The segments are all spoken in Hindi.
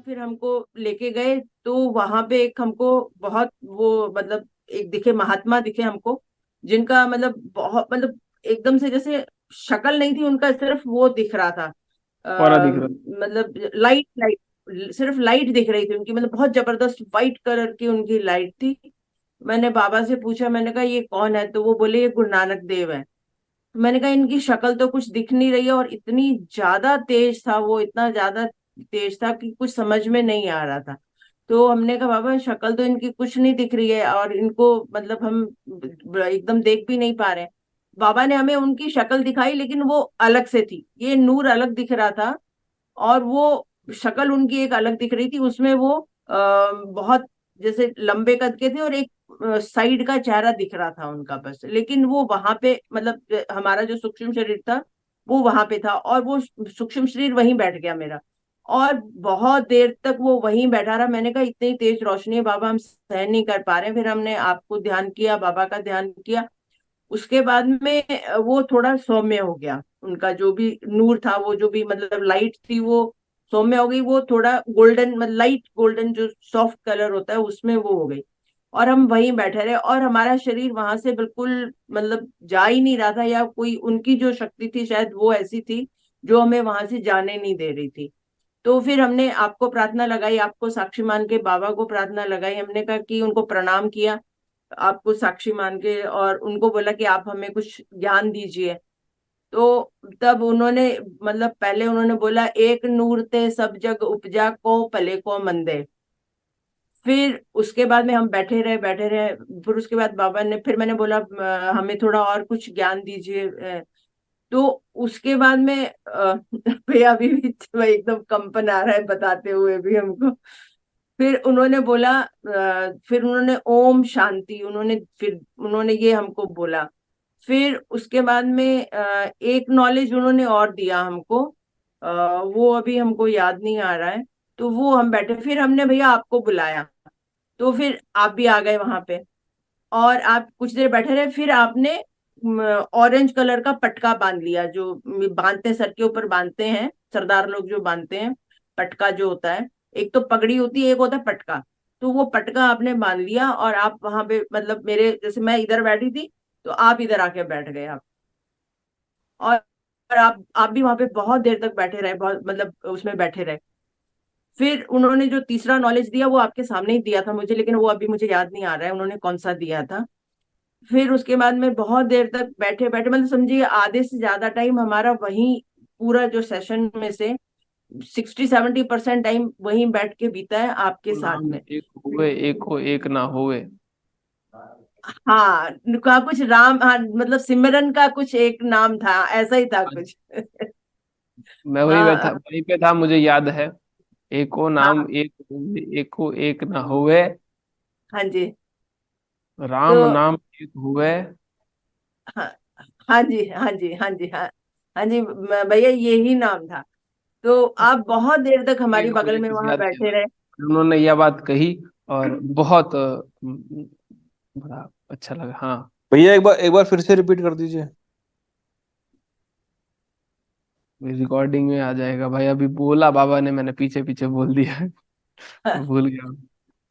फिर हमको लेके गए, तो वहां पे एक हमको बहुत वो मतलब एक दिखे, महात्मा दिखे हमको, जिनका मतलब बहुत मतलब एकदम से जैसे शक्ल नहीं थी उनका, सिर्फ वो दिख रहा था। औरा दिख रहा। मतलब लाइट लाइट, सिर्फ लाइट दिख रही थी उनकी, मतलब बहुत जबरदस्त वाइट कलर की उनकी लाइट थी। मैंने बाबा से पूछा, मैंने कहा ये कौन है, तो वो बोले ये गुरु नानक देव है। मैंने कहा इनकी शक्ल तो कुछ दिख नहीं रही है, और इतनी ज्यादा तेज था वो, इतना ज्यादा तेज था कि कुछ समझ में नहीं आ रहा था। तो हमने कहा बाबा शक्ल तो इनकी कुछ नहीं दिख रही है, और इनको मतलब हम एकदम देख भी नहीं पा रहे हैं। बाबा ने हमें उनकी शक्ल दिखाई, लेकिन वो अलग से थी, ये नूर अलग दिख रहा था, और वो शक्ल उनकी एक अलग दिख रही थी। उसमें वो बहुत जैसे लंबे कद के थे, और एक साइड का चेहरा दिख रहा था उनका बस, लेकिन वो वहां पे मतलब हमारा जो सूक्ष्म शरीर था वो वहां पे था, और वो सूक्ष्म शरीर वहीं बैठ गया मेरा। और बहुत देर तक वो वहीं बैठा रहा। मैंने कहा इतनी तेज रोशनी है बाबा, हम सहन नहीं कर पा रहे हैं। फिर हमने आपको ध्यान किया, बाबा का ध्यान किया। उसके बाद में वो थोड़ा सौम्य हो गया, उनका जो भी नूर था, वो जो भी मतलब लाइट थी, वो सौम्य हो गई। वो थोड़ा गोल्डन मतलब लाइट गोल्डन जो सॉफ्ट कलर होता है उसमें वो हो गई। और हम वहीं बैठे रहे, और हमारा शरीर वहां से बिल्कुल मतलब जा ही नहीं रहा था, या कोई उनकी जो शक्ति थी शायद वो ऐसी थी जो हमें वहां से जाने नहीं दे रही थी। तो फिर हमने आपको प्रार्थना लगाई, आपको साक्षी मान के बाबा को प्रार्थना लगाई। हमने कहा कि उनको प्रणाम किया आपको साक्षी मान के, और उनको बोला कि आप हमें कुछ ज्ञान दीजिए। तो तब उन्होंने मतलब पहले उन्होंने बोला, एक नूर ते सब जग उपजा को पले को मंदे। फिर उसके बाद में हम बैठे रहे। फिर उसके बाद बाबा ने, फिर मैंने बोला हमें थोड़ा और कुछ ज्ञान दीजिए। तो उसके बाद में भैया अभी भी एकदम कंपन आ रहा है बताते हुए भी हमको। फिर उन्होंने बोला फिर उन्होंने ओम शांति, उन्होंने ये हमको बोला। फिर उसके बाद में एक नॉलेज उन्होंने और दिया हमको, वो अभी हमको याद नहीं आ रहा है। तो वो हम बैठे, फिर हमने भैया आपको बुलाया, तो फिर आप भी आ गए वहां पे, और आप कुछ देर बैठे रहे। फिर आपने ऑरेंज कलर का पटका बांध लिया, जो बांधते हैं सर के ऊपर बांधते हैं, सरदार लोग जो बांधते हैं, पटका जो होता है। एक तो पगड़ी होती है, एक होता है पटका। तो वो पटका आपने बांध लिया, और आप वहां पे मतलब मेरे जैसे मैं इधर बैठी थी, तो आप इधर आके बैठ गए आप। और आप भी वहां पे बहुत देर तक बैठे रहे, बहुत मतलब उसमें बैठे रहे। फिर उन्होंने जो तीसरा नॉलेज दिया वो आपके सामने ही दिया था मुझे, लेकिन वो अभी मुझे याद नहीं आ रहा है उन्होंने कौन सा दिया था। फिर उसके बाद में बहुत देर तक बैठे बैठे, मतलब समझिए आधे से ज्यादा टाइम हमारा वहीं, पूरा जो सेशन में से 60-70% टाइम वहीं बैठ के बीता है आपके वो साथ नाम में। एक हुए, एक हो एक ना होवे। हाँ, का कुछ राम, हाँ मतलब सिमरन का कुछ एक नाम था, ऐसा ही था आज कुछ। मैं वही बैठा, हाँ वहीं पे था, मुझे याद है। एको नाम हाँ एक होवे, एको एक ना होवे। हाँ जी। तो राम नाम एक हुए। हाँ हाँ जी हाँ जी हाँ जी हाँ हाँ जी, भैया यही नाम था। तो आप बहुत देर तक हमारी लगेगा बगल मुझे में कुछ वहां याद नहीं आ बैठे रहा। रहे। उन्होंने यह बात कही और बहुत बड़ा अच्छा लगा। हाँ। भैया एक बार फिर से रिपीट कर दीजिए। रिकॉर्डिंग में आ जाएगा भाई, अभी बोला बाबा ने, मैंने पीछे पीछे बोल दिया। भूल गया।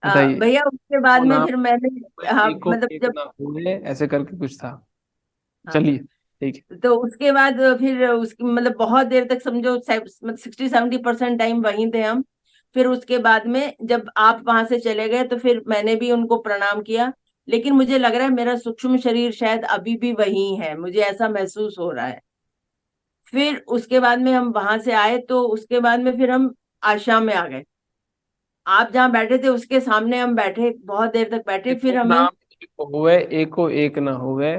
बताइए। भैया उसके बाद वो में नाम फिर मैंने, हाँ एको मतलब एक जब, ना हुए, ऐसे करके कुछ था। हाँ चलिए। ठीक है। तो उसके बाद फिर उसकी मतलब बहुत देर तक समझो, मतलब 60-70% टाइम वहीं थे हम। फिर उसके बाद में जब आप वहां से चले गए, तो फिर मैंने भी उनको प्रणाम किया। लेकिन मुझे लग रहा है मेरा सूक्ष्म शरीर शायद अभी भी वहीं है, मुझे ऐसा महसूस हो रहा है। फिर उसके बाद में हम वहां से आए, तो उसके बाद में फिर हम आश्रम में आ गए। आप जहाँ बैठे थे उसके सामने हम बैठे, बहुत देर तक बैठे। एको फिर हमें, नाम एक हुए, एको एक ना हुए।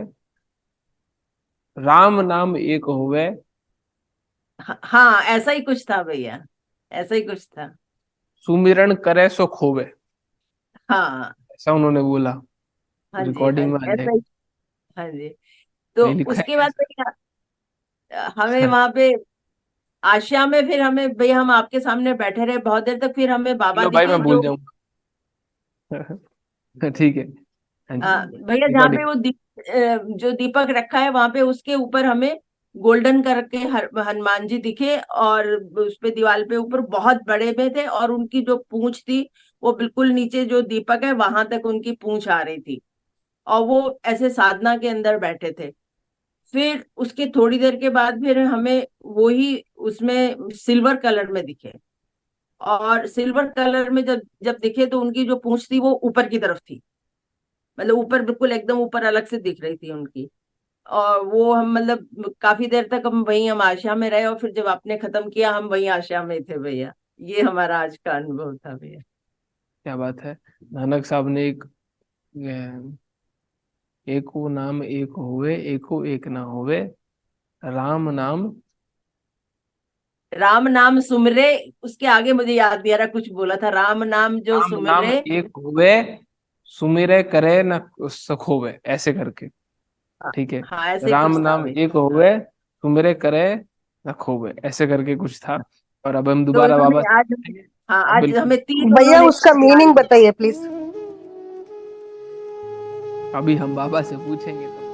राम नाम एक हुए। हाँ ऐसा ही कुछ था भैया, ऐसा ही कुछ था। सुमिरन करे सो खोवे। हाँ ऐसा उन्होंने बोला। हाँ जी हाँ रिकॉर्डिंग में जी, आ ऐसा जाएगा। ही। हाँ जी। तो वही लिखा है उसके बाद कैसे। भैया हमें वहां पे आश्रम में, फिर हमें भैया हम आपके सामने बैठे रहे बहुत देर तक। फिर हमें बाबा चलो भाई, दिखे मैं भूल जो, जाऊंगा। ठीक है। हाँ जी। भैया जहाँ पे रिकॉर्डिंग। वो जो दीपक रखा है वहां पे, उसके ऊपर हमें गोल्डन करके हनुमान जी दिखे, और उस पे दीवार पे ऊपर बहुत बड़े में थे, और उनकी जो पूंछ थी वो बिल्कुल नीचे जो दीपक है वहां तक उनकी पूंछ आ रही थी, और वो ऐसे साधना के अंदर बैठे थे। फिर उसके थोड़ी देर के बाद फिर हमें वो ही उसमें सिल्वर कलर में दिखे, और सिल्वर कलर में जब जब दिखे तो उनकी जो पूंछ थी वो ऊपर की तरफ थी, मतलब ऊपर बिल्कुल एकदम ऊपर अलग से दिख रही थी उनकी। और वो हम मतलब काफी देर तक हम आशा में रहे, और फिर जब आपने खत्म किया हम वही आशा में थे भैया। ये हमारा आज का अनुभव था भैया। क्या बात है। नानक साहब ने एको नाम एक होवे, एको एक ना होवे, राम नाम। राम नाम सुमरे, उसके आगे मुझे याद नहीं आ रहा, कुछ बोला था, राम नाम जो राम नाम सुमरे। एक होवे, सुमिरे करे न सखोवे, ऐसे करके। हाँ, ठीक है। हाँ ऐसे ही राम कुछ था नाम भैया। एक होवे, सुमिरे करे न खोवे, ऐसे करके कुछ था। और अब हम तो दोबारा हमें बाबा से आज, पूछेंगे। हाँ हाँ आज बिल्कुल। हमें तीन भैया उन्होंने उसका ज्ञान मीनिंग दिया। बताइए प्लीज। अभी हम बाबा से पूछेंगे तो